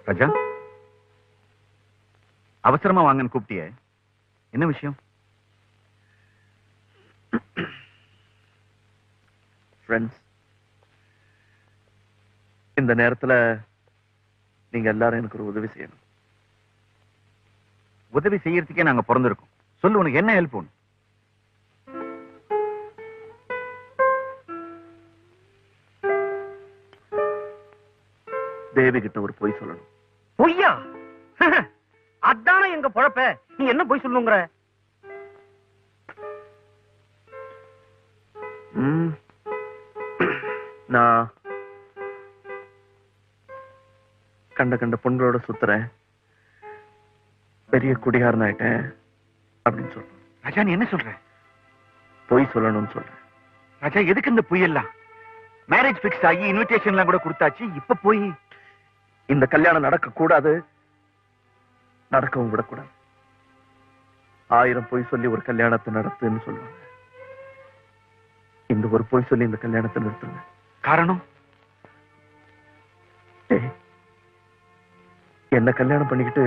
ராஜா, அவசரமா வாங்கன்னு கூப்பிட்டியே, என்ன விஷயம்? ஃப்ரெண்ட்ஸ், இந்த நேரத்துல நீங்க எல்லாரும் எனக்கு ஒரு உதவி செய்யணும். உதவி செய்யறதுக்கே நாங்க பிறந்திருக்கோம். சொல்லு, உனக்கு என்ன ஹெல்ப் வேணும்? தேவி கிட்ட ஒரு பொய் சொல்லணும். பொய்யா? அதானே எங்க பொழப்ப. நீ என்ன பொய் சொல்லுங்கிற? நான் கண்ட பொண்களோட சுத்துறேன், பெரிய குடிகாரன் ஆயிட்டேன் அப்படின்னு சொல்றேன். ராஜா, நீ என்ன சொல்ற? பொய் சொல்லணும்னு சொல்றேன். ராஜா, எதுக்கு இந்த பொய் எல்லாம்? மேரேஜ் பிக்ஸ் ஆகி இன்விடேஷன் எல்லாம் கூட கொடுத்தாச்சு, இப்ப போய் இந்த கல்யாணம் நடக்க கூடாது, நடக்கவும் விடக்கூடாது. 1000 பொய் சொல்லி ஒரு கல்யாணத்தை நடத்துன்னு சொல்லுவாங்க. இந்த ஒரு பொய் சொல்லி இந்த கல்யாணத்தை நிறுத்துங்க. காரணம்? என்ன கல்யாணம் பண்ணிக்கிட்டு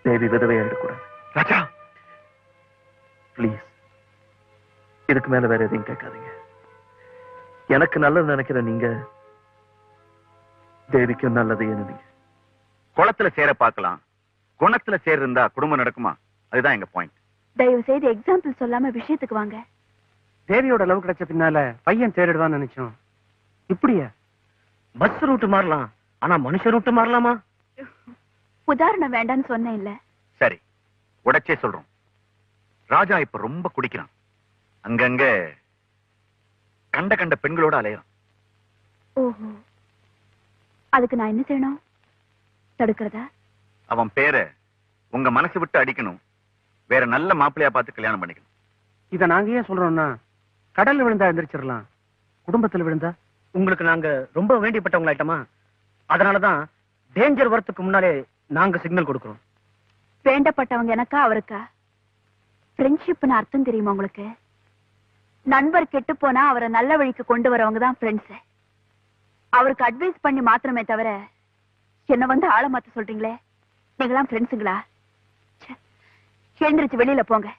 தேவி விதவை ஆயிடக்கூடாது. ராஜா பிளீஸ், இதுக்கு மேல வேற எதையும் கேட்காதீங்க. எனக்கு நல்லது நினைக்கிற நீங்க தேவிக்கும் நல்லது நினைங்க. குளத்துல சேர பார்க்கலாம், குணத்துல சேர இருந்தா குடும்பம் நடக்குமா? அதுதான் எங்க பாயிண்ட். தயவு செய்து எக்ஸாம்பிள் சொல்லாம விஷயத்துக்கு வாங்க. தேவியோட லவ் கிடைச்ச பின்னால பையன் தேடிடுவான்னு நினைச்சோம். இப்படியா? பஸ் ரூட் மாறலாம், ஆனா மனுஷ ரூட் மாறலாமா? உதாரணம் வேண்டான்னு சொன்னேன் இல்ல. சரி, உடைச்சே சொல்றோம். ராஜா இப்ப ரொம்ப குடிக்கிறான், அங்கங்க கண்ட பெண்களோட அலையறான். ஓஹோ, அதுக்கு நான் என்ன செய்யணும்? தடுக்கிறதா? அவன் பேரை உங்க மனசு விட்டு அடிக்கணும், வேற நல்ல மாப்பிள்ளையா பார்த்து கல்யாணம் பண்ணிக்கணும். இத நாங்க ஏன் சொல்றோம்னா, கடல்ல விழுந்தா எந்திரிச்சிடலாம், குடும்பத்துல விழுந்தா உங்களுக்கு நாங்க ரொம்ப வேண்டியப்பட்டவங்க ஆயிட்டோமா, அதனாலதான் டேஞ்சர் வரத்துக்கு முன்னாலே நாங்க சிக்னல் கொடுக்கிறோம். வேண்டப்பட்டவங்க எனக்கா அவருக்கா? ஃப்ரெண்ட்ஷிப்னு அர்த்தம் தெரியுமா உங்களுக்கு? நண்பர் கெட்டு போனா அவரை நல்ல வழிக்கு கொண்டு வரவங்க தான் ஃப்ரெண்ட்ஸ். அவருக்கு அட்வைஸ் பண்ணி மாத்திரமே தவிர என்ன வந்து ஆள மாத்த சொல்றீங்களே, நீங்களாம் ஃப்ரெண்ட்ஸுங்களா? எழுந்திருச்சு வெளியில போங்க.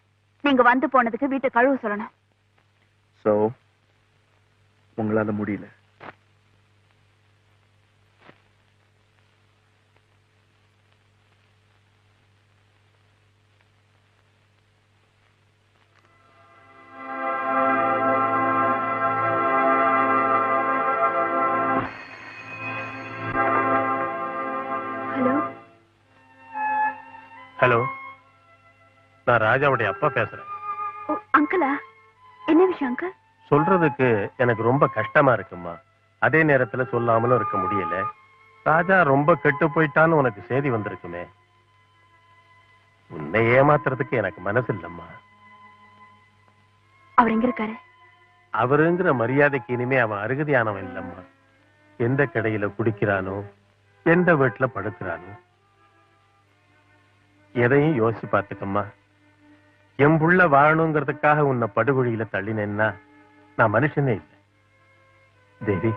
நீங்க வந்து போனதுக்கு வீட்டை கழுவு சொல்லணும். சோ உங்களால முடியல. ஹலோ ஹலோ, நான் ராஜாவுடைய அப்பா பேசுறேன். அங்கிளா? என்ன விஷயம் அங்கிள்? சொல்றதுக்கு எனக்கு ரொம்ப கஷ்டமா இருக்குமா, அதே நேரத்துல சொல்லாமலும் இருக்க முடியல. ராஜா ரொம்ப கெட்டு போயிட்டான்னு உனக்கு செய்தி வந்திருக்குமே, உன்னை ஏமாத்துறதுக்கு எனக்கு மனசு இல்லம்மா. அவர் எங்க இருக்காரு? அவருங்கிற மரியாதைக்கு இனிமே அவன் அருகதையானவன் இல்லம்மா. எந்த கடையில குடிக்கிறானோ, எந்த வீட்டுல படுக்கிறானோ, எதையும் யோசிச்சு பார்த்துக்கம்மா. என் புள்ள வாழணுங்கிறதுக்காக உன்னை படுகொழியில தள்ளினேன்னா நான் மனுஷனே இல்லை. தேவி,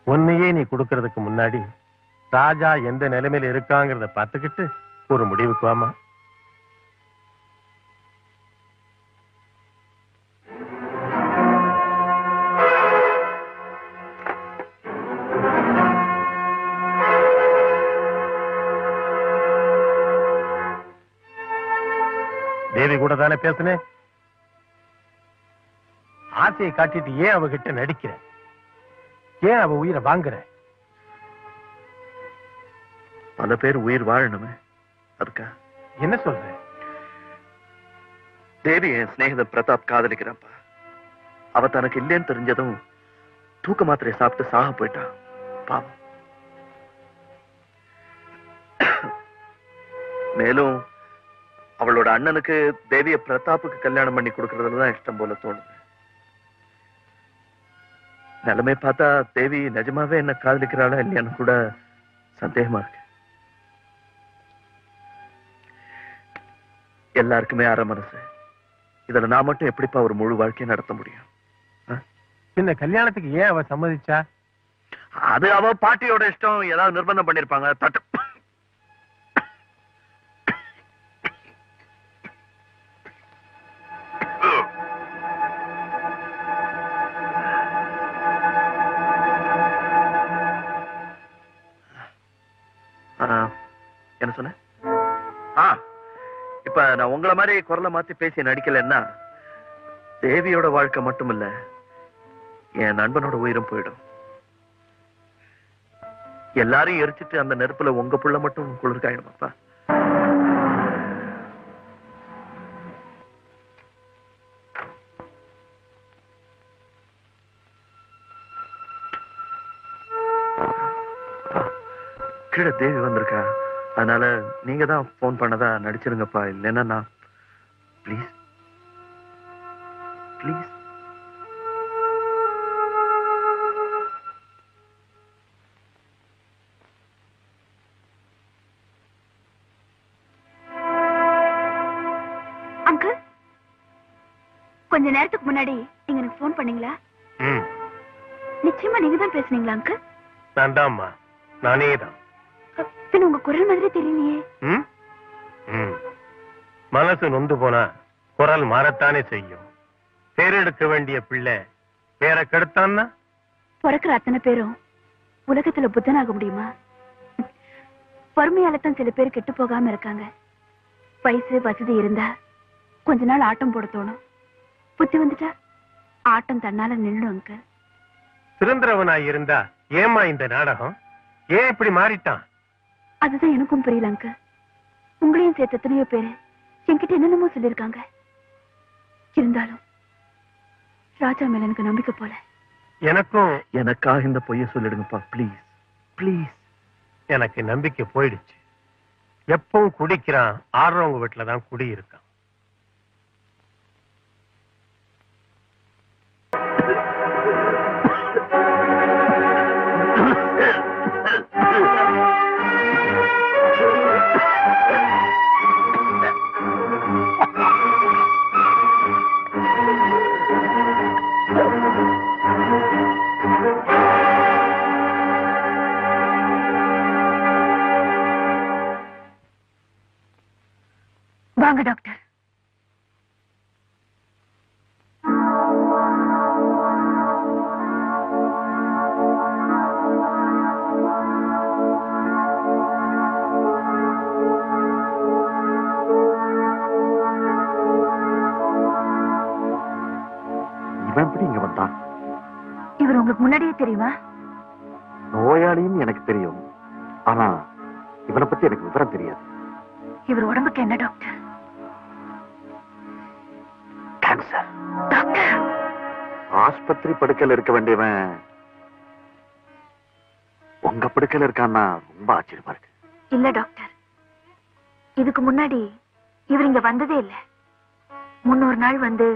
உன்னையே நீ கொடுக்கறதுக்கு முன்னாடி ராஜா எந்த நிலைமையில இருக்காங்கிறத பார்த்துக்கிட்டு ஒரு முடிவுக்கு வாமா. தேவி கூட தானே பேசுனேன். ஆசையை காட்டிட்டு ஏன் அவகிட்ட நடிக்கிற? ஏன் அவ உயிரை வாங்குற? பல பேர் உயிர் வாழணுமே, அதுக்கா? என்ன சொல்ற? தேவி என் சிநேகிதன் பிரதாப் காதலிக்கிறான்ப்பா. அவ தனக்கு இல்லைன்னு தெரிஞ்சதும் தூக்க மாத்திரை சாப்பிட்டு சாக போயிட்டான். பாவம். மேலும் அவளோட அண்ணனுக்கு தேவிய பிரதாப்புக்கு கல்யாணம் பண்ணி கொடுக்கறதுலதான் இஷ்டம் போல தோணுது. நிலைமை பார்த்தா தேவி நிஜமாவே என்ன காதலிக்கிறாளா இல்லையான்னு கூட சந்தேகமா இருக்கு. எல்லாருக்குமே அரை மனசு. இதுல நான் மட்டும் எப்படிப்பா ஒரு முழு வாழ்க்கையை நடத்த முடியும்? இந்த கல்யாணத்துக்கு ஏன் அவ சம்மதிச்சா? அது அவ பாட்டியோட இஷ்டம். ஏதாவது நிர்பந்தம் பண்ணிருப்பாங்க. தட்டு. என்ன சொன்ன? இப்ப நான் உங்களை மாதிரி குரலை மாத்தி பேசி நடிக்கலன்னா தேவியோட வாழ்க்கை மட்டும் இல்ல, என் நண்பனோட உயிரும் போயிடும். எல்லாரையும் எரிச்சிட்டு அந்த நெருப்புல உங்க புள்ள மட்டும் குளிர்காயிடுமாப்பா? கீழே தேவி வந்திருக்கா. அதனால நீங்க தான் போன் பண்ணதா நடிச்சிருங்கப்பா. இல்லைன்னா நான் ப்ளீஸ் ப்ளீஸ். அங்கிள், கொஞ்ச நேரத்துக்கு முன்னாடி நீங்க எனக்கு போன் பண்ணீங்களா? நிச்சயமா நீங்க தான் பேசுனீங்களா அங்கிள்? நான் தான்மா, நானே தான். பின்ன உங்க குரல் மாதிரி தெரியலையே. மனசு நொந்து போனா குரல் மாறத்தானே செய்யும். பேரெடுக்க வேண்டிய பிள்ளை பேரை கெடுத்தான்னா பிறக்கிற அத்தனை பேரும் உலகத்துல புத்தனாக முடியுமா? பொறுமையால தான் சில பேர் கெட்டு போகாம இருக்காங்க. வயசு வசதி இருந்தா கொஞ்ச நாள் ஆட்டம் போட தோணும். புத்தி வந்துட்டா ஆட்டம் தன்னால நின்னுடும் அங்கிள். சுதந்திரவனாய் இருந்தா ஏமா இந்த நாடகம்? ஏன் இப்படி மாறிட்டான்? அதுதான் எனக்கும் புரியல அங்கிள். உங்களையும் சேர்த்து எத்தனையோ பேரு என்கிட்ட என்னென்னமோ சொல்லியிருக்காங்க. இருந்தாலும் ராஜா மேல எனக்கு நம்பிக்கை போல. எனக்காக இந்த பொய்ய சொல்லிடுங்கப்பா ப்ளீஸ் ப்ளீஸ். எனக்கு நம்பிக்கை போயிடுச்சு. எப்பவும் குடிக்கிறான், ஆடுறவங்க வீட்டுலதான் குடி இருக்கான். வாங்க டாக்டர். இவன் எப்படி இங்க வந்தான்? இவர் உங்களுக்கு முன்னாடியே தெரியுமா? நோயாளின்னு எனக்கு தெரியும், ஆனா இவனை பத்தி எனக்கு விவரம் தெரியாது. இவர் உடம்புக்கு என்ன டாக்டர்? கேன்சர். டாக்டர், ஆஸ்பத்திரி படுக்கையில் இருக்க வேண்டியவன் உங்க படுக்கையில் இருக்கான்னா ரொம்ப ஆச்சரியமா இருக்கு. இல்ல டாக்டர், இதுக்கு முன்னாடி இவர் இங்க வந்ததே இல்ல. 300 நாள் வந்து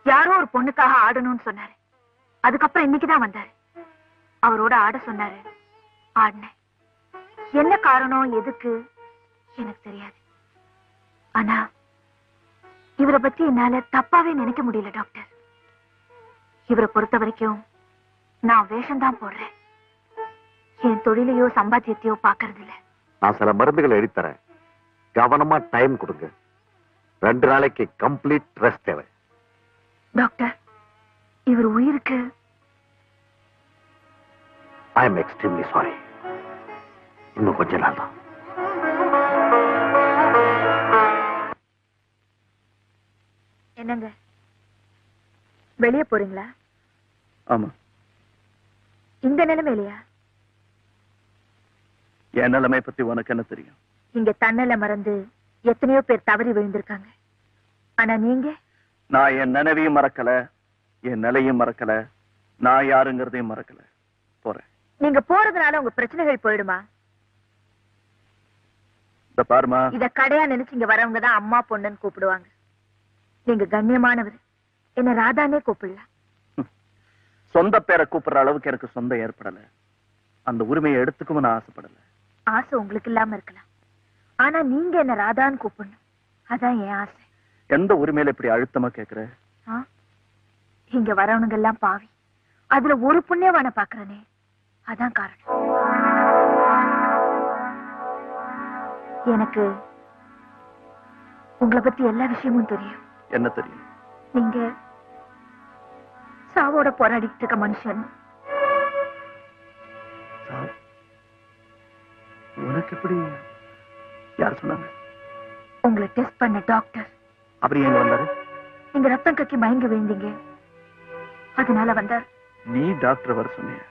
யாரோ ஒரு பொண்ணுக்காக ஆடணும்னு சொன்னாரு. அதுக்கப்புறம் இன்னைக்குதான் வந்தாரு. அவரோட ஆட சொன்னாரு, ஆடினேன். என்ன காரணம் எதுக்கு எனக்கு தெரியாது. ஆனா இவரை பத்தி என்னால தப்பாவே நினைக்க முடியல டாக்டர். இவரை பொறுத்த வரைக்கும் நான் வேஷம்தான் போடுறேன். என் தொழிலையோ சம்பாத்தியத்தையோ பாக்குறது இல்ல. நான் சில மருந்துகளை எழுதித்தரேன், கவனமா டைம் கொடுங்க. 2 நாளைக்கு கம்ப்ளீட் ரெஸ்ட் தேவை. டாக்டர், இவர் உயிருக்கு ஐ எம் எக்ஸ்ட்ரீம்லி சாரி. இன்னும் கொஞ்ச நாள் தான். என்னங்க, வெளியே போறீங்களா? ஆமா. இந்த நிலைமையிலையா? என் நிலைமை பத்தி உனக்கு என்ன தெரியும்? இங்க தன்னல மறந்து எத்தனையோ பேர் தவறி விழுந்திருக்காங்க. ஆனா நீங்க? நான் என் நினைவையும் மறக்கல, என் நிலையும் மறக்கல, நான் யாருங்கிறதையும் மறக்கல. போறேன். நீங்க போறதுனால உங்க பிரச்சனைகள் போயிடுமா? இந்த பாருமா, இத கடையா நினைச்சு இங்க வரவங்க தான் அம்மா பொண்ணுன்னு கூப்பிடுவாங்க. நீங்க கண்ணியமானவர், என்ன ராதானே கூப்பிடலாம். சொந்த பேரை கூப்பிடுற அளவுக்கு எனக்கு சொந்தம் ஏற்படல. அந்த உரிமையை எடுத்துக்கவும் நான் ஆசைப்படல. ஆசை உங்களுக்கு இல்லாம இருக்கலாம், ஆனா நீங்க என்ன ராதான்னு கூப்பிடணும். அதான் என் ஆசை. எந்த உரிமையில இப்படி அழுத்தமா கேக்குற? இங்க வரவனுங்க எல்லாம் பாவி, அதுல ஒரு புண்ணியவான பாக்குறனே, அதான் காரணம். எனக்கு உங்களை பத்தி எல்லா விஷயமும் தெரியும். என்ன தெரியும்? நீங்க சாவோட போராடிட்டு இருக்க மனுஷன். உனக்கு எப்படி யார் சொன்னாங்க? உங்களை டெஸ்ட் பண்ண டாக்டர். அப்படி எங்க வந்தாரு? நீங்க ரத்தம் கக்கி மயங்கி விழுந்தீங்க, அதனால வந்தார். நீ டாக்டர் வர சொன்னிய?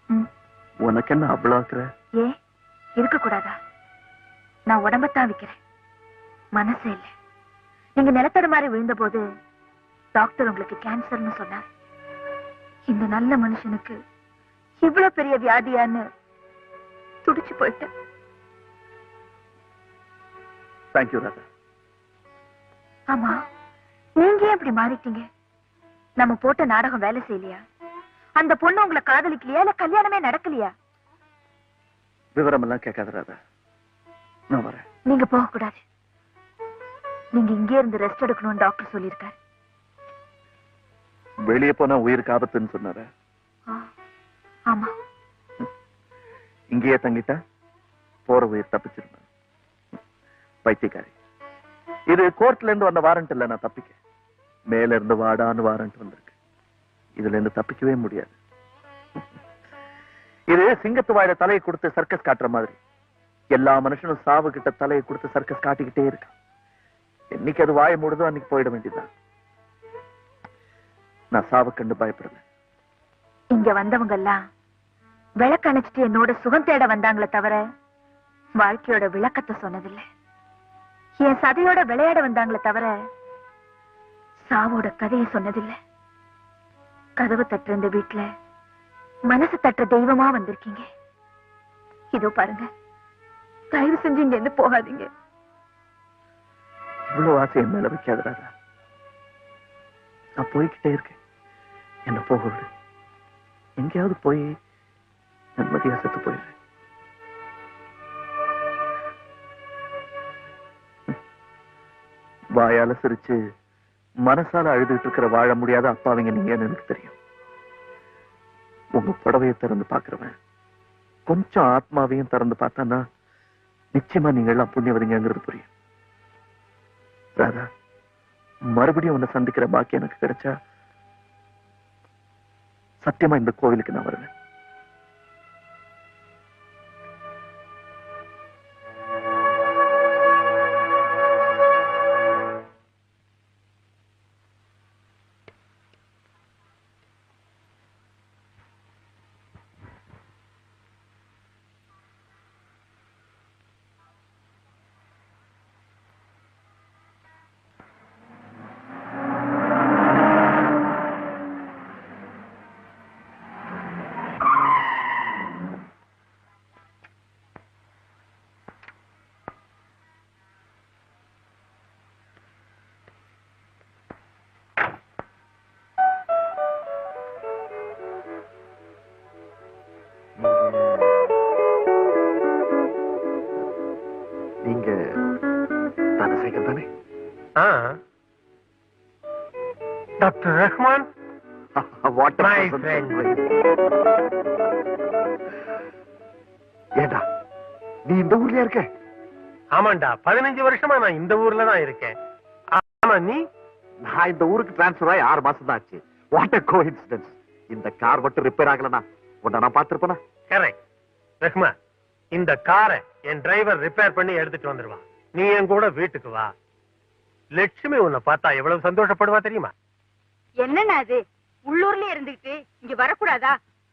ம். உனக்கு என்ன அவ்வளவு ஆக்குற? ஏன் இருக்க கூடாதா? நான் உடம்பத்தான் விக்கிறேன், மனசே இல்லை. நீங்க நிலத்தட மாதிரி விழுந்த போது டாக்டர் உங்களுக்கு கேன்சர்னு சொன்னார். இந்த நல்ல மனுஷனுக்கு இவ்வளவு பெரிய வியாதியான்னு துடிச்சு போயிட்டேன். தேங்க்யூ ராதா. ஆமா, நீங்க ஏன் இப்படி மாறிட்டீங்க? நம்ம போட்ட நாடகம் வேலை செய்யலையா? அந்த பொண்ணு உங்களை காதலிக்கலையா? இல்ல கல்யாணமே நடக்கலையா? விவரம் எல்லாம் கேட்காத ராதா, நான் வரேன். நீங்க போக கூடாது. நீங்க இங்கே இருந்து ரெஸ்ட் எடுக்கணும்னு டாக்டர் சொல்லியிருக்காரு. வெளியே போனா உயிருக்கு ஆபத்துன்னு சொன்னார? ஆமா. இங்கேயே தங்கிட்டா போற உயிர் தப்பிச்சிருந்தேன். பைத்தியக்காரி, இது கோர்ட்ல இருந்து வந்த வாரண்ட் இல்ல, நான் தப்பிக்க. மேல இருந்து வாடான்னு வாரண்ட் வந்திருக்கு. இதுல இருந்து தப்பிக்கவே முடியாது. இது சிங்கத்து வாயில தலையை கொடுத்து சர்க்கஸ் காட்டுற மாதிரி. எல்லா மனுஷனும் சாவு கிட்ட தலையை கொடுத்து சர்க்கஸ் காட்டிக்கிட்டே இருக்கான். என்னைக்கு அது வாய மூடுதோ அன்னைக்கு போயிட வேண்டியதுதான். நான் சாவு கண்டு பயப்படல. இங்க வந்தவங்க எல்லாம் விளக்கு அணைச்சிட்டு என்னோட சுகம் தேட வந்தாங்களே தவிர வாழ்க்கையோட விளக்கத்தை சொன்னதில்லை. என் சதையோட விளையாட வந்தாங்களே தவிர சாவோட கதையை சொன்னதில்லை. கதவு தட்டுற இந்த வீட்டுல மனசு தட்டுற தெய்வமா வந்திருக்கீங்க. இதோ பாருங்க, தயவு செஞ்சு இங்க இருந்து போகாதீங்க. இவ்வளவு ஆசை என் மேல வைக்காத ராதா. நான் போய்கிட்டே இருக்கேன், என்ன போக விடு. எங்கேயாவது போய் நிம்மதியா செத்து போயிடுறேன். வாயால சிரிச்சு மனசால அழுதுட்டு இருக்கிற வாழ முடியாத அப்பாவிங்க நீங்கன்னு எனக்கு தெரியும். உங்க புடவையை திறந்து பாக்குறவன் கொஞ்சம் ஆத்மாவையும் திறந்து பார்த்தான்னா நிச்சயமா நீங்க எல்லாம் புண்ணியவதிங்கிறது புரியும். ராதா, மறுபடியும் உன்னை சந்திக்கிற பாக்கி எனக்கு கிடைச்சா சத்தியமா இந்த கோவிலுக்கு நான் வருவேன். நீங்க தனசேகர் தானே? Doctor Rahman, What a My pleasant friend. surprise. ஏண்டா, நீ இந்த ஊர்லயா இருக்க? ஆமாண்டா, 15 வருஷமா நான் இந்த ஊர்ல தான் இருக்கேன். ஆமா, நீ? நான் இந்த ஊருக்கு டிரான்ஸ்பர் ஆகி 6 மாசம் தான் ஆச்சு. What a coincidence. இந்த கார் மட்டும் ரிப்பேர் ஆகலனா உன்னை நான் பார்த்திருப்பேனா? கரெக்ட். ரஹ்மான், இந்த காரை என் டிரைவர் ரிப்பேர் பண்ணி எடுத்துட்டு வந்துருவான். நீ என் கூட வீட்டுக்கு வா. லட்சுமி உன்னை பார்த்தா எவ்வளவு சந்தோஷப்படுவா தெரியுமா? என்னன்னா அது உள்ளூர்லயே இருந்துகிட்டு இங்க வரக்கூடாதா?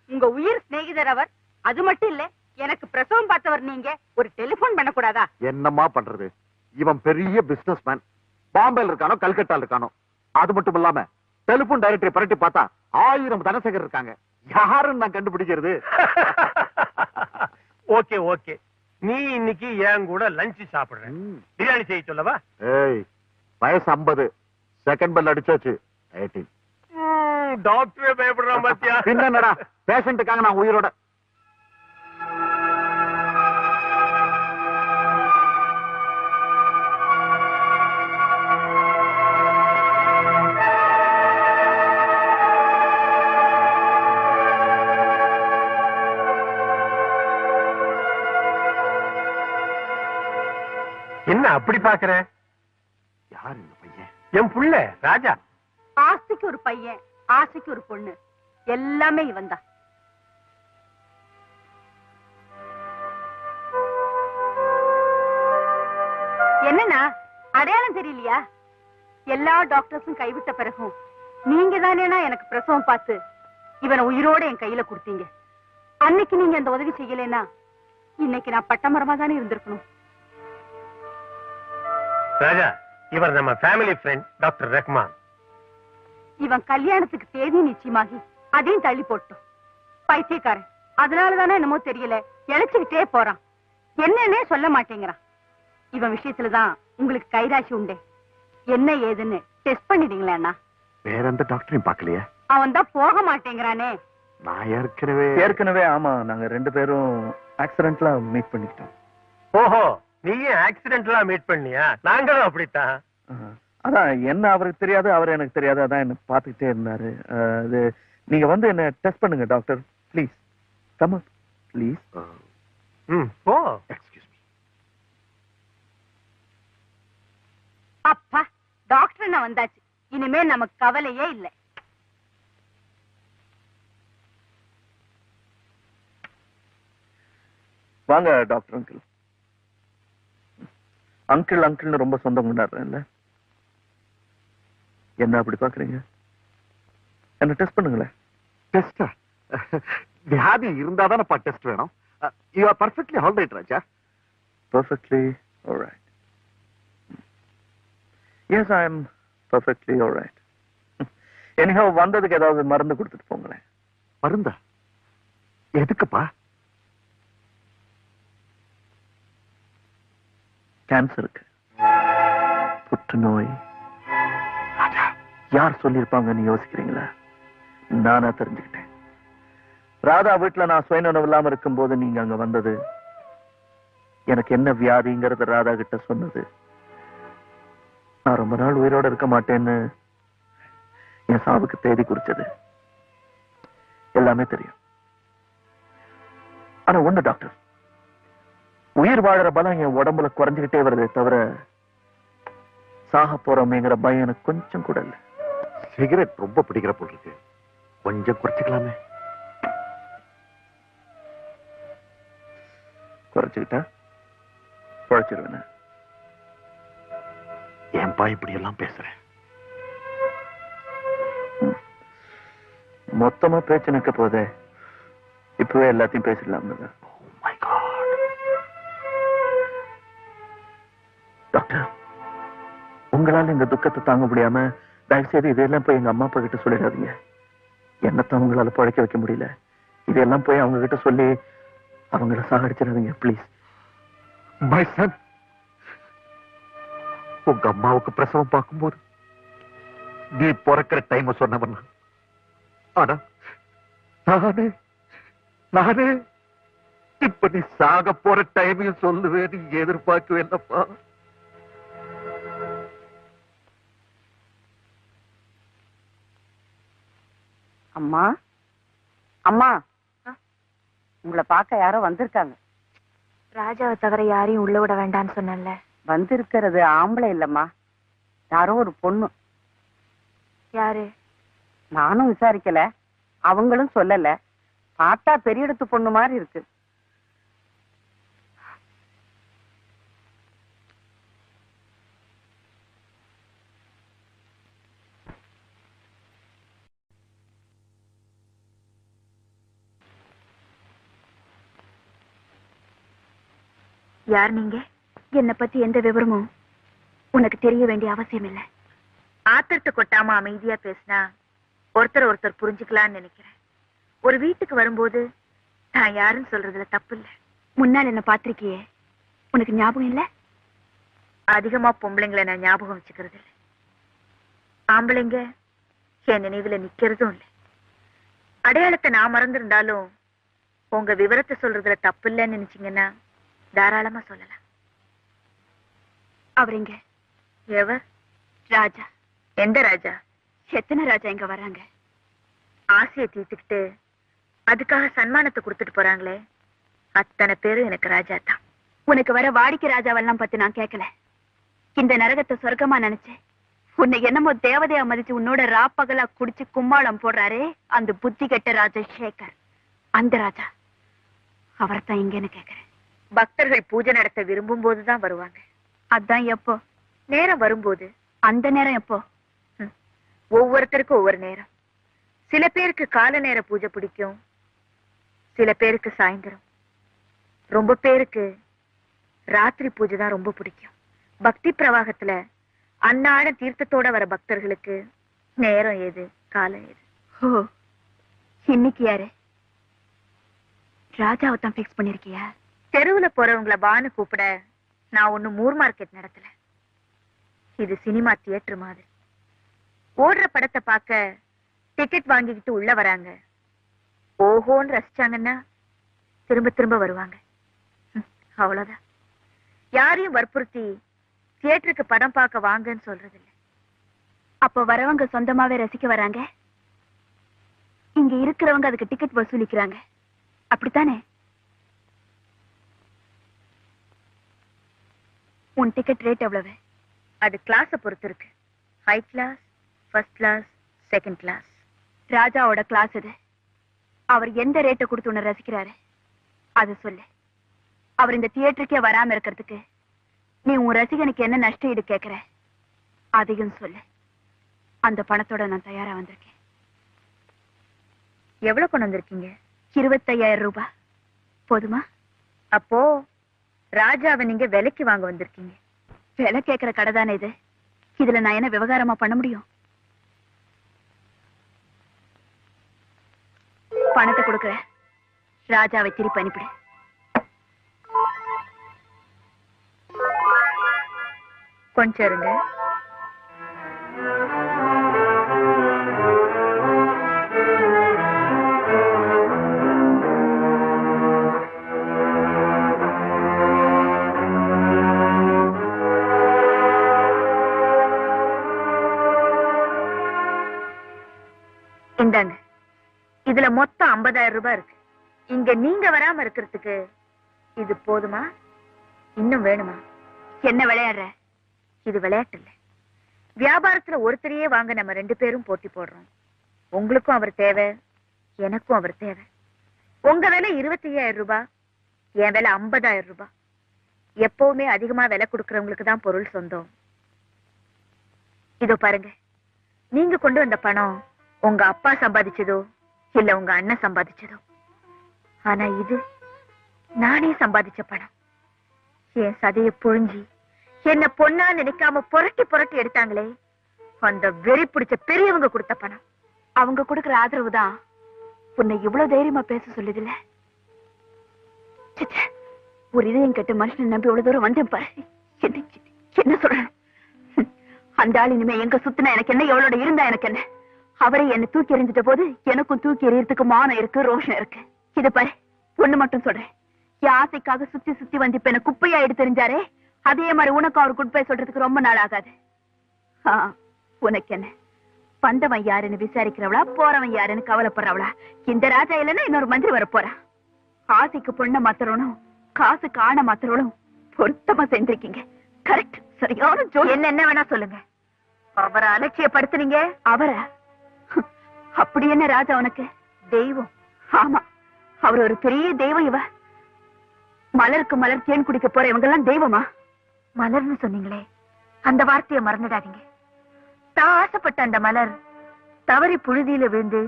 உங்க உயிர் சிநேகிதர் அவர். அது மட்டும் இல்ல, எனக்கு பிரசவம் பார்த்தவர் நீங்க. ஒரு டெலிபோன் பண்ணக்கூடாதா? என்னம்மா பண்றது? இவன் பெரிய பிசினஸ் மேன். பாம்பேல இருக்கானோ கல்கட்டால இருக்கானோ. அது மட்டும் இல்லாம டெலிபோன் டைரக்டரி பரட்டி பார்த்தா 1000 தனசேகர் இருக்காங்க. யாருன்னு நான் கண்டுபிடிக்கிறது? ஓகே ஓகே, நீ இன்னைக்கு என் கூட லஞ்ச் சாப்பிடுற. பிரியாணி செய்ய சொல்லவா? ஏய், வயசு 50, செகண்ட் பெல் அடிச்சாச்சு 18. டாக்டரே பயப்படுறான் பாத்தியா? என்னடா, பேஷண்ட்டுக்காக நான் உயிரோட. என்ன அப்படி பாக்குற? யார் இந்த பையன்? என் புள்ள ராஜா. ஆஸ்திக்கு ஒரு பையன், ஆசைக்கு ஒரு பொண்ணு, எல்லாமே இவன் தான். என்னன்னா அடையாளம் தெரியலையா? எல்லா டாக்டர்ஸும் கைவிட்ட பிறகும் நீங்க தானேனா எனக்கு பிரசவம் பார்த்து இவனை உயிரோட என் கையில கொடுத்தீங்க. அன்னைக்கு நீங்க அந்த உதவி செய்யலைன்னா இன்னைக்கு நான் பட்டமரமா தானே இருந்திருக்கணும். ராஜா, இவர் நம்ம ஃபேமிலி ஃப்ரெண்ட் டாக்டர் ரஹ்மான். இவன் கல்யாணத்துக்கு தேதி நிச்சயமாகி அதையும் தள்ளி போட்டோம். பைத்தியக்காரன். அதனாலதானே என்னமோ தெரியல இழைச்சுக்கிட்டே போறான். என்னன்னே சொல்ல மாட்டேங்கிறான். இவன் விஷயத்துலதான் உங்களுக்கு கைராசி உண்டே. என்ன ஏதுன்னு டெஸ்ட் பண்ணிட்டீங்களா அண்ணா? வேற எந்த டாக்டரையும் பாக்கலையா? அவன் தான் போக மாட்டேங்கிறானே. நான் ஏற்கனவே ஆமா, நாங்க 2 பேரும் ஆக்சிடென்ட்ல மீட் பண்ணிக்கிட்டோம். ஓஹோ, நீயே ஆக்சிடென்ட்லாம் மீட் பண்ணியா? நாங்களும் அப்படித்தான். அதான் என்ன அவருக்கு தெரியாது, அவர் எனக்கு தெரியாது. அதான் என்ன பார்த்துக்கிட்டே இருந்தாரு. அது நீங்க வந்து என்ன டெஸ்ட் பண்ணுங்க doctor, please. Come on please. போ. Excuse me. அப்பா, டாக்டர் நான் வந்தாச்சு. இனிமே நமக்கு கவலையே இல்லை. வாங்க டாக்டர் அங்கிள். அங்கிள் அங்கிள்னு ரொம்ப சொந்தம் கொண்டாடுறேன்ல. என்ன அப்படி பாக்குறீங்க? என்ன டெஸ்ட் பண்ணுங்களேன். டெஸ்டா? வியாதி இருந்தாதானப்பா டெஸ்ட் வேணும். You are perfectly all right Raja. Perfectly all right. Yes, I am perfectly all right. Anyhow, வந்ததுக்கு ஏதாவது மருந்து கொடுத்துட்டு போங்களேன். மருந்தா? எதுக்குப்பா? கேன்சருக்கு, புற்றுநோய். யார் சொல்லியிருப்பாங்கன்னு யோசிக்கிறீங்களா? நானா தெரிஞ்சுக்கிட்டேன். ராதா வீட்டுல நான் சுயநலம் இல்லாம இருக்கும் போது நீங்க அங்க வந்தது, எனக்கு என்ன வியாதிங்கிறத ராதா கிட்ட சொன்னது, நான் ரொம்ப நாள் உயிரோட இருக்க மாட்டேன்னு என் சாவுக்கு தேதி குறிச்சது எல்லாமே தெரியும். ஆனா ஒண்ணு டாக்டர், உயிர் வாழற பலம் என் உடம்புல குறைஞ்சுக்கிட்டே வருதே தவிர சாக போறோமேங்கிற பயம் எனக்கு கொஞ்சம் கூட இல்ல. சிகரெட் ரொம்ப பிடிக்கிற போல் இருக்கு, கொஞ்சம் குறைச்சிக்கலாமே. குறைச்சுக்கிட்டா குறைச்சிருவேன். ஏன்பா இப்படி எல்லாம் பேசுறேன்? மொத்தமா பேச்சு நிற்க போதே, இப்பவே எல்லாத்தையும் பேசிடலாம். டாக்டர், உங்களால இந்த துக்கத்தை தாங்க முடியாம தயவு செய்து இதெல்லாம் போய் எங்க அம்மா அப்பா கிட்ட சொல்லிடாதீங்க. என்னத்தான் உங்களால பழைக்க வைக்க முடியல, இதெல்லாம் போய் அவங்க கிட்ட சொல்லி அவங்கள சாகடிச்சிடாதீங்க ப்ளீஸ். மை சன், உங்க அம்மாவுக்கு பிரசவம் பார்க்கும்போது நீ பிறக்கிற டைம் சொன்னவன். ஆனா நானே இப்ப நீ சாக போற டைமையும் சொல்லுவேன் நீ எதிர்பார்க்கவேல்லப்பா. அம்மா, அம்மா, உங்களை பார்க்க யாரோ வந்திருக்காங்க. ராஜாவை தவிர யாரையும் உள்ள விட வேண்டாம்னு சொன்னேன்ல. வந்திருக்கிறது ஆம்பளை இல்லம்மா, யாரோ ஒரு பொண்ணு. யாரு? நானும் விசாரிக்கல, அவங்களும் சொல்லல. பார்த்தா பெரிய இடத்து பொண்ணு மாதிரி இருக்கு. யார் நீங்க? என்னை பத்தி எந்த விவரமும் உனக்கு தெரிய வேண்டிய அவசியம் இல்லை. ஆத்திரத்தை கொட்டாம அமைதியா பேசினா ஒருத்தர் புரிஞ்சுக்கலாம்னு நினைக்கிறேன். ஒரு வீட்டுக்கு வரும்போது நான் யாருன்னு சொல்றதுல தப்பு இல்ல. முன்னால் என்ன பாத்திருக்கியே, உனக்கு ஞாபகம் இல்ல? அதிகமா பொம்பளைங்களை நான் ஞாபகம் வச்சுக்கிறது இல்லை. ஆம்பளைங்க என் நினைவுல நிக்கிறதும் இல்லை. அடையாளத்தை நான் மறந்திருந்தாலும் உங்க விவரத்தை சொல்றதுல தப்பு இல்லைன்னு நினைச்சீங்கன்னா தாராளமா சொல்லலாம். அவருங்க எவர்? ராஜா. எந்த ராஜா? எத்தனை ராஜா இங்க வராங்க. ஆசையை தீர்த்துக்கிட்டு அதுக்காக சன்மானத்தை கொடுத்துட்டு போறாங்களே, அத்தனை பேரும் எனக்கு ராஜா தான். உனக்கு வர வாடிக்கை ராஜாவெல்லாம் பத்தி நான் கேட்கல. இந்த நரகத்தை சொர்க்கமா நினைச்சேன். உன்னை என்னமோ தேவதையா மதிச்சு உன்னோட ராப்பகலா குடிச்சு கும்மாளம் போடுறாரே அந்த புத்தி கெட்ட ராஜசேகர், அந்த ராஜா அவர்தான் இங்கன்னு கேக்குறேன். பக்தர்கள் பூஜை நடத்த விரும்பும் போதுதான் வருவாங்க. அதான் எப்போ? நேரம் வரும்போது. அந்த நேரம் எப்போ? ஒவ்வொருத்தருக்கும் ஒவ்வொரு நேரம். சில பேருக்கு கால நேர பூஜை பிடிக்கும், சில பேருக்கு சாயந்தரம், ரொம்ப பேருக்கு ராத்திரி பூஜை தான் ரொம்ப பிடிக்கும். பக்தி பிரவாகத்துல அன்னாட தீர்த்தத்தோட வர பக்தர்களுக்கு நேரம் ஏது, காலம் ஏது? ஓ, இன்னைக்கு யாரு? ராஜாவை தான் பிக்ஸ் பண்ணிருக்கியா? தெருவுல போறவங்கள பானு கூப்பிட நான் ஒண்ணு மூர் மார்க்கெட் நடத்தல. இது சினிமா தியேட்டர் மாதிரி. ஓடுற படத்தை பார்க்க டிக்கெட் வாங்கிக்கிட்டு உள்ள வராங்க. ஓஹோன்னு ரசிச்சாங்கன்னா திரும்ப திரும்ப வருவாங்க. அவ்வளவுதான். யாரையும் வற்புறுத்தி தியேட்டருக்கு படம் பார்க்க வாங்கன்னு சொல்றது இல்ல. அப்ப வரவங்க சொந்தமாவே ரசிக்க வராங்க, இங்க இருக்கிறவங்க அதுக்கு டிக்கெட் வசூலிக்கிறாங்க. அப்படித்தானே? உன் டிக்கெட் ரேட் எவ்வளவு? அது கிளாஸ பொறுத்து இருக்கு. High class, first class, second class. ராஜாவோட கிளாஸ் இது. அவர் எந்த ரேட்டை கொடுத்து உன்னை ரசிக்கிறாரு அது சொல்லு. அவர் இந்த தியேட்டருக்கே வராம இருக்கிறதுக்கு நீ உன் ரசிகனுக்கு என்ன நஷ்ட ஈடு கேட்கிற அதையும் சொல்லு. அந்த பணத்தோட நான் தயாரா வந்திருக்கேன். எவ்வளவு கொண்டு வந்திருக்கீங்க? 25,000 ரூபாய். போதுமா? அப்போ ராஜாவை நீங்க விலைக்கு வாங்க வந்திருக்கீங்க. விலை கேட்கிற கடை தானே இது. இதுல நான் என்ன விவகாரமா பண்ண முடியும்? பணத்தை கொடுக்கிறேன், ராஜாவை திருப்பி அனுப்பிடு. கொஞ்சம் இருங்க. இந்தாங்க. இதுல மொத்தம் 50,000 ரூபாய் இருக்கு. இங்க நீங்க வராம இருக்கிறதுக்கு இது போதுமா? இன்னும் வேணுமா? என்ன விளையாடுற? இது விளையாட்டு இல்ல. வியாபாரத்துல ஒருத்தரையே வாங்க நம்ம 2 பேரும் போட்டி போடுறோம். உங்களுக்கும் அவர் தேவை, எனக்கும் அவர் தேவை. உங்க விலை 25,000 ரூபாய், என் விலை 50,000 ரூபாய். எப்பவுமே அதிகமா விலை கொடுக்கறவங்களுக்கு தான் பொருள் சொந்தம். இதோ பாருங்க, நீங்க கொண்டு வந்த பணம் உங்க அப்பா சம்பாதிச்சதோ இல்ல உங்க அண்ணன் சம்பாதிச்சதோ, ஆனா இது நானே சம்பாதிச்ச பணம். என் சதைய புழிஞ்சி என்ன பொண்ணா நினைக்காம புரட்டி புரட்டி எடுத்தாங்களே, அந்த வெறி பிடிச்ச பெரியவங்க கொடுத்த பணம். அவங்க கொடுக்கிற ஆதரவு தான் உன்னை இவ்வளவு தைரியமா பேச சொல்லுதுல. ஒரு இதயம் கெட்ட மனுஷனை நம்பி இவ்வளவு தூரம் வந்தேன் பாரு. என்ன சொல்றேன்? அந்த ஆள் இனிமே எங்க சுத்தினா எனக்கு என்ன, எவ்வளோட இருந்தா எனக்கு என்ன? அவரை என்ன தூக்கி எறிஞ்சிட்ட போது எனக்கும் தூக்கி எறியறதுக்கு மானம் இருக்கு, ரோஷம் இருக்கு. இத பாரு, ஒண்ணு மட்டும் சொல்றேன். என் ஆசைக்காக சுத்தி சுத்தி வந்து இப்ப என்ன குப்பையா எடுத்து தெரிஞ்சாரே, அதே மாதிரி உனக்கு அவர் குட் பை சொல்றதுக்கு ரொம்ப நாள் ஆகாது. உனக்கு என்ன, வந்தவன் யாருன்னு விசாரிக்கிறவளா, போறவன் யாருன்னு கவலைப்படுறவளா? இந்த ராஜா இல்லைன்னா இன்னொரு மந்திரி வர போறா. ஆசைக்கு பொண்ண மாத்திரணும், காசு காண மாத்திரணும் பொருத்தமா செஞ்சிருக்கீங்க. கரெக்ட், சரியான ஜோடி. என்ன வேணா சொல்லுங்க, அவரை அலட்சியப்படுத்துறீங்க. அவரை அப்படி என்ன ராஜா உனக்கு? தெய்வம். ஆமா, அவர் ஒரு பெரிய தெய்வம். இவ மலருக்கு மலர் தேன் குடிக்க போற இவங்க எல்லாம் தெய்வமா? மலர்னு சொன்னீங்களே, அந்த வார்த்தையை மறந்துடாதீங்க. தான் ஆசைப்பட்ட அந்த மலர் தவறி புழுதியில விழுந்து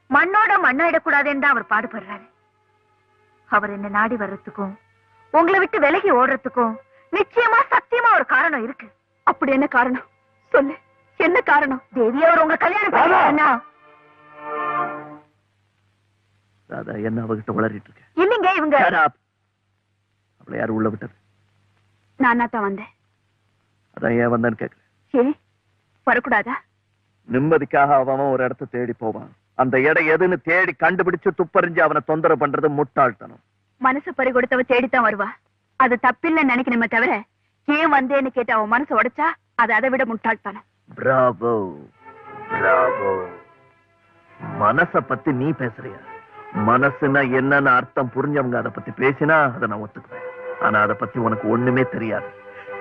மண்ணோட மண்ணாயிடக்கூடாதுன்னு தான் அவர் பாடுபடுறாரு. அவர் என்ன நாடி வர்றதுக்கும் உங்களை விட்டு விலகி ஓடுறதுக்கும் நிச்சயமா சத்தியமா ஒரு காரணம் இருக்கு. அப்படி என்ன காரணம் சொல்லு, என்ன காரணம்? தேவி அவர் உங்க கல்யாணம் பண்ணா ராதா என்ன அவகிட்ட வளரிட்டு இருக்க? இல்லைங்க, இவங்க அவளை யாரு உள்ள விட்டது? நானா தான் வந்தேன். அதான் ஏன் வந்தான்னு கேக்குறேன். ஏன் வரக்கூடாதா? நிம்மதிக்காக அவன் ஒரு இடத்தை தேடி போவான். அந்த இடம் எதுன்னு தேடி கண்டுபிடிச்சு துப்பறிஞ்சு அவனை தொந்தரவு பண்றது முட்டாள்தனம். மனசு பறி கொடுத்தவ தேடித்தான் வருவா. அது தப்பில்லைன்னு நினைக்கணுமே தவிர ஏன் வந்தேன்னு கேட்டு அவன் மனசு உடைச்சா அது அதை விட முட்டாள்தனம். Bravo Bravo. மனச பத்தி நீ பேசுறியா? மனசுனா என்னன்னு அர்த்தம் புரிஞ்சவங்க அதை பத்தி பேசினா அதை நான் ஒத்துக்குவேன். ஆனா அதை பத்தி உனக்கு ஒண்ணுமே தெரியாது.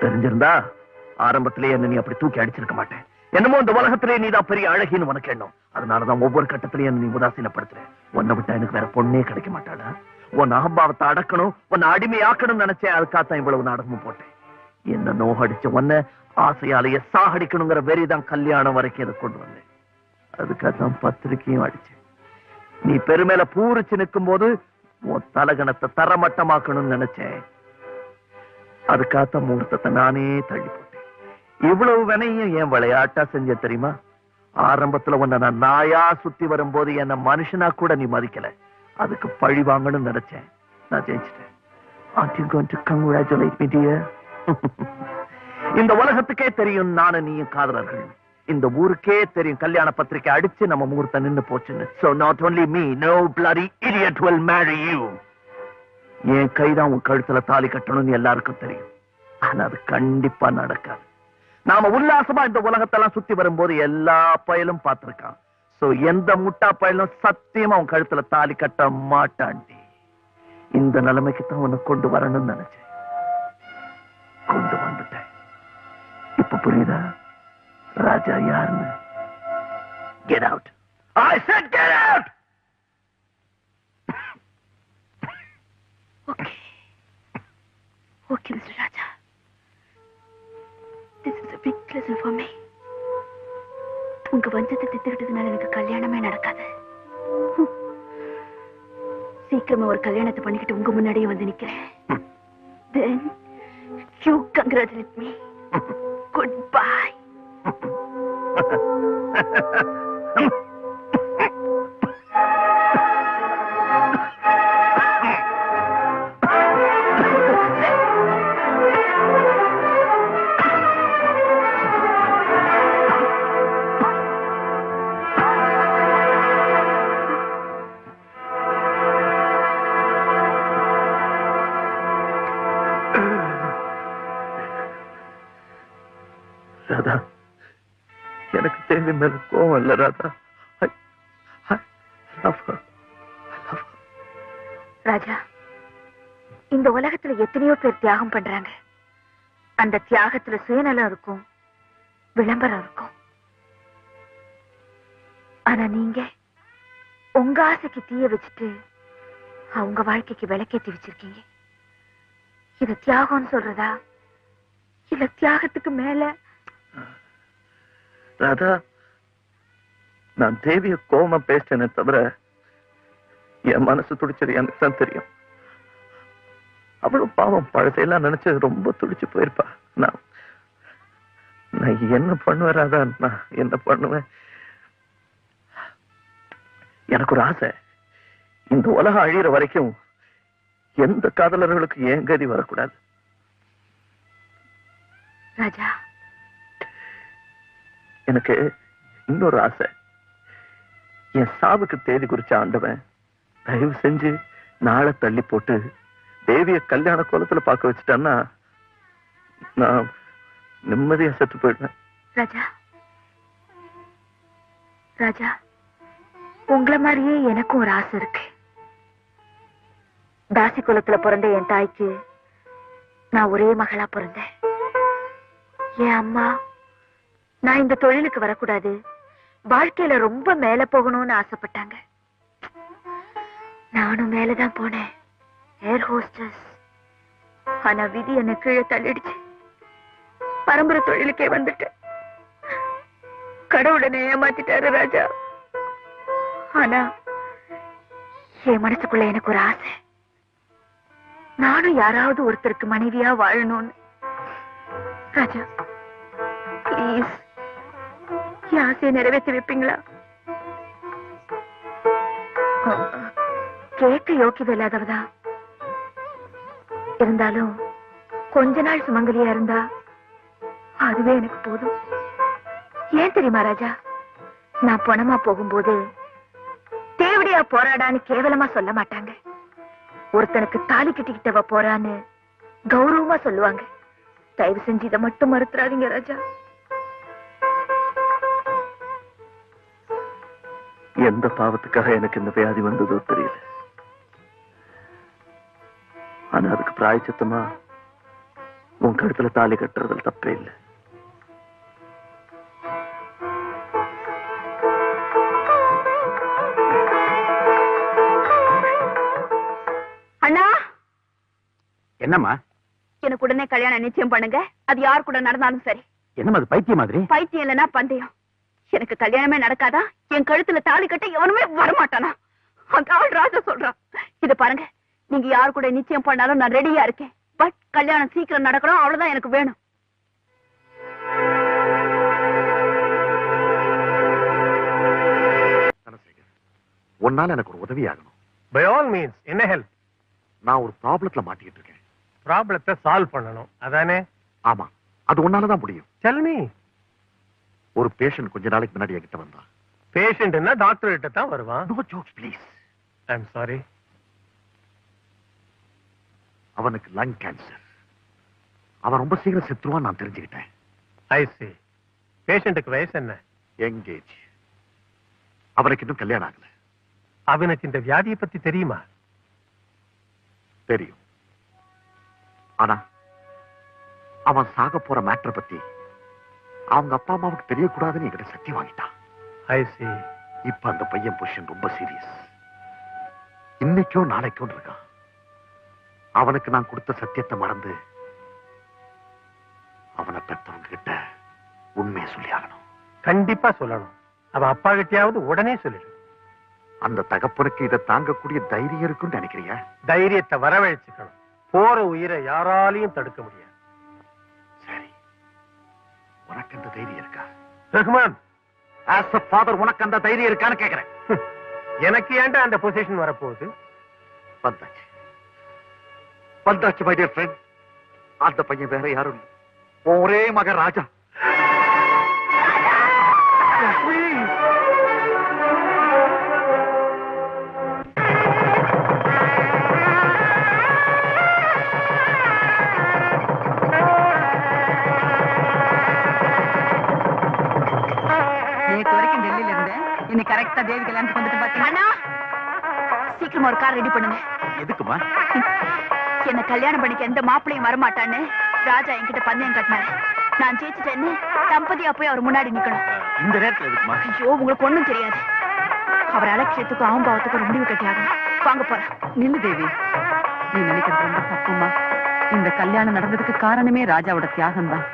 தெரிஞ்சிருந்தா ஆரம்பத்திலேயே என்ன நீ அப்படி தூக்கி அடிச்சிருக்க மாட்டேன். என்னமோ இந்த உலகத்திலே நீதான் பெரிய அழகின்னு உனக்கு எண்ணம். அதனாலதான் ஒவ்வொரு கட்டத்திலையும் நீ உதாசீனப்படுத்துற. உன்னை விட்டா எனக்கு வேற பொண்ணே கிடைக்க மாட்டாடா. உன் அகம்பாவத்தை அடக்கணும், உன்னை அடிமையாக்கணும் நினைச்சேன். அதுக்காகத்தான் இவ்வளவு நாடகமும் போட்டேன். என்ன நோகடிச்ச உன்னை ஆசையாலேயே சாகடிக்கணுங்கிற வெறிதான் கல்யாணம் வரைக்கும் இதை கொண்டு வந்தேன். அதுக்காகத்தான் பத்திரிக்கையும் அடிச்சேன். நீ பெருமையில பூரிச்சு நிற்கும் போது உன் தலகணத்தை தரமட்டமாக்கணும்னு நினைச்சேன். அதுக்காகத்தான் முகூர்த்தத்தை நானே தள்ளி போட்டேன். இவ்வளவு வினையும் என் விளையாட்டா செஞ்ச தெரியுமா? ஆரம்பத்துல உன்னை நான் நாயா சுத்தி வரும்போது என்ன மனுஷனா கூட நீ மதிக்கல. அதுக்கு பழி வாங்கணும்னு நினைச்சேன். நான் ஜெயிச்சிட்டேன். Aren't you going to congratulate me, dear? இந்த உலகத்துக்கே தெரியும் நானும் நீயும் காதலர்கள். இந்த ஊருக்கே தெரியும் கல்யாண பத்திரிக்கை அடிச்சு நம்ம முகூர்த்தம் நின்னு போச்சுன்னு. So not only me, no bloody idiot will marry you. என் கைதான் உன் கழுத்துல தாலி கட்டணும்னு எல்லாருக்கும் தெரியும். ஆனா அது கண்டிப்பா நடக்காது. நாம உல்லாசமா இந்த உலகத்தெல்லாம் சுத்தி வரும்போது எல்லா பயலும் பார்த்திருக்கான். சோ எந்த முட்டா பயலும் சத்தியமா உன் கழுத்துல தாலி கட்ட மாட்டாண்டி. இந்த நிலைமைக்கு தான் உன்னை கொண்டு வரணும்னு நினைச்சேன். கொண்டு வந்துட்டேன். இப்ப புரியுதா ராஜா யாருன்னு? Get out. I said get out. Okay, Mr. Raja. This is a big lesson for me. உங்க வஞ்சத்தை திட்டுக்கிட்டதுனால எனக்கு கல்யாணமே நடக்காது. சீக்கிரமா ஒரு கல்யாணத்தை பண்ணிக்கிட்டு உங்க முன்னாடியே வந்து நிக்கிறேன். Then you congratulate me. Goodbye. Radha, எனக்கு தேவி மேல கோவம் இல்ல ராதா. ராஜா, இந்த உலகத்துல எத்தனையோ பேர் தியாகம் பண்றாங்க. அந்த தியாகத்துல சுயநலம் இருக்கும், விளம்பரம் இருக்கும். ஆனா நீங்க உங்க ஆசைக்கு தீய வச்சுட்டு அவங்க வாழ்க்கைக்கு விளக்கேத்தி வச்சிருக்கீங்க. இது தியாகம்னு சொல்றதா இல்ல தியாகத்துக்கு மேல? ராதா, நான் தேவிய கோவமா பேசினே தவிர என் மனசு துடிச்சது எனக்கு தான் தெரியும். அவ்வளவு பாவம் பழசையெல்லாம் நினைச்சு ரொம்ப துடிச்சு போயிருப்பா. நான் என்ன பண்ணுவேன் ராதா? நான் என்ன பண்ணுவேன்? எனக்கு ஒரு ஆசை, இந்த உலகம் அழியிற வரைக்கும் எந்த காதலர்களுக்கு ஏன் கதி வரக்கூடாது. ராஜா, எனக்கு இன்னொரு ஆசை. என் சாவுக்கு தேதி குறிச்ச ஆண்டவன் தயவு செஞ்சு நாளை தள்ளி போட்டு தேவிய கல்யாண கோலத்துல பார்க்க வச்சுட்டான்னா நான் நிம்மதியா செத்து போயிடுவேன். ராஜா, ராஜா, உங்களை மாதிரியே எனக்கும் ஒரு ஆசை இருக்கு. தாசி குலத்துல பிறந்த என் தாய்க்கு நான் ஒரே மகளா பிறந்தேன். என் அம்மா நான் இந்த தொழிலுக்கு வரக்கூடாது, வாழ்க்கையில ரொம்ப மேல போகணும்னு ஆசைப்பட்டாங்க. நானும் மேலதான் போனேன், ஏர் ஹோஸ்டஸ். ஆனா விதி என்ன கீழே தள்ளிடுச்சு. பரம்பரை தொழிலுக்கே வந்துட்டேன். கடவுளனை ஏமாத்திட்டாரு ராஜா. ஆனா என் மனசுக்குள்ள எனக்கு ஒரு ஆசை, நானும் யாராவது ஒருத்தருக்கு மனைவியா வாழணும்னு. ராஜா, பிளீஸ் என் ஆசையை நிறைவேற்றி வைப்பீங்களா? கேட்க யோக்கியது இல்லாதவதா இருந்தாலும் கொஞ்ச நாள் சுமங்கலியா இருந்தா அதுவே எனக்கு போதும். ஏன் தெரியுமா ராஜா, நான் பணமா போகும்போது தேவடியா போராடான்னு கேவலமா சொல்ல மாட்டாங்க. ஒருத்தனுக்கு தாலி கட்டிக்கிட்டவ போறான்னு கௌரவமா சொல்லுவாங்க. தயவு செஞ்சு இதை மட்டும் மறுத்துறாதீங்க ராஜா. எந்த பாவத்துக்காக எனக்கு இந்த வியாதி வந்ததோ தெரியல. ஆனா அதுக்கு பிராயச்சித்தமா உன் கழுத்துல தாலி கட்டுறதுல தப்பே இல்லை. என்னம்மா? எனக்கு உடனே கல்யாணம் நிச்சயம் பண்ணுங்க. அது யார் கூட நடந்தாலும் சரி. என்னம்மா அது பைத்தியம் மாதிரி? பைத்தியம் இல்லைன்னா பந்தயம். எனக்கு கல்யாணமே நடக்காதா? என் கழுத்துல தாலி கட்ட எவனுமே வரமாட்டானா? அந்த ஆள் ராஜா சொல்றான். இத பாருங்க, நீங்க யார் கூட நிச்சயம் பண்ணாலும் நான் ரெடியா இருக்கேன். பட் கல்யாணம் சீக்கிரம் நடக்கணும், அவ்வளவுதான் எனக்கு வேணும். உன்னால எனக்கு ஒரு உதவி ஆகணும். பை ஆல் மீன்ஸ் என்ன ஹெல்ப்? நான் ஒரு ப்ராப்ளத்துல மாட்டிக்கிட்டு இருக்கேன். ப்ராப்ளத்தை சால்வ் பண்ணணும், அதானே? ஆமா, அது உன்னாலதான் முடியும். Tell me. ஒரு பேஷண்ட் கொஞ்ச நாளைக்கு முன்னாடி என்கிட்ட வந்தான். பேஷண்ட்னா டாக்டர் கிட்ட தான் வருவான். No jokes please. I am sorry. அவனுக்கு லங் கேன்சர். அவன் ரொம்ப சீக்கிரம் செத்துருவான் நான் தெரிஞ்சுக்கிட்டேன். ஐ see. பேஷண்ட்டுக்கு வயசு என்ன? எங்கேஜ். அவனுக்கு இன்னும் கல்யாணம் ஆகல. அவனுக்கு இந்த வியாதியை பத்தி தெரியுமா? தெரியும். ஆனா அவன் சாக போற மேட்டரை பத்தி அவங்க அப்பா அம்மாவுக்கு தெரியக்கூடாதுன்னு என்கிட்ட சத்தியம் வாங்கிட்டான். ஐ see. இப்ப அந்த பையன் பொசிஷன் ரொம்ப சீரியஸ். இன்னைக்கோ நாளைக்கோ இருக்கான். அவனுக்கு நான் கொடுத்த சத்தியத்தை மறந்து அவனை பெற்றவங்க கிட்ட உண்மையை சொல்லி ஆகணும். கண்டிப்பா சொல்லணும். அவன் அப்பா கிட்டயாவது உடனே சொல்லிடு. அந்த தகப்பனுக்கு இதை தாங்கக்கூடிய தைரியம் இருக்குன்னு நினைக்கிறியா? தைரியத்தை வரவழைச்சுக்கணும். போற உயிரை யாராலையும் தடுக்க முடியாது. சரி, உனக்கு அந்த தைரியம் இருக்கா? ரஹ்மான், ஆஸ் a father உனக்கு அந்த தைரியம் இருக்கான்னு கேக்குறேன். எனக்கு ஏன்டா அந்த பொசிஷன் வரப்போகுது? வந்தாச்சு வந்தாச்சு மை டியர் ஃப்ரெண்ட். அந்த பையன் வேற யாரும் இல்லை, ஒரே மகன் ராஜா. நேற்று வரைக்கும் டெல்லியில இருந்தேன். இன்னைக்கு கரெக்டா தேவி கல்யாணத்துக்கு வந்துட்டு பாத்தீங்கன்னா சீக்கிரமா ஒரு கார் ரெடி பண்ணுங்க. எதுக்குமா? என்ன கல்யாணம் பண்ணிக்க எந்த மாப்பிளையும் வரமாட்டான்னு ராஜா என்கிட்ட பந்தயம் கட்டினாரு. நான் ஜெயிச்சுட்டேன்னு தம்பதியா போய் அவர் முன்னாடி நிக்கணும். இந்த நேரத்துல எதுக்குமா? ஐயோ, உங்களுக்கு ஒண்ணும் தெரியாது. அவர் அலட்சியத்துக்கும் அகம்பாவத்துக்கும் ஒரு முடிவு கட்டியாகணும். வாங்க போறேன். நில்லு தேவி, நீ நினைக்கிறது ரொம்ப தப்புமா. இந்த கல்யாணம் நடந்ததுக்கு காரணமே ராஜாவோட தியாகம் தான்.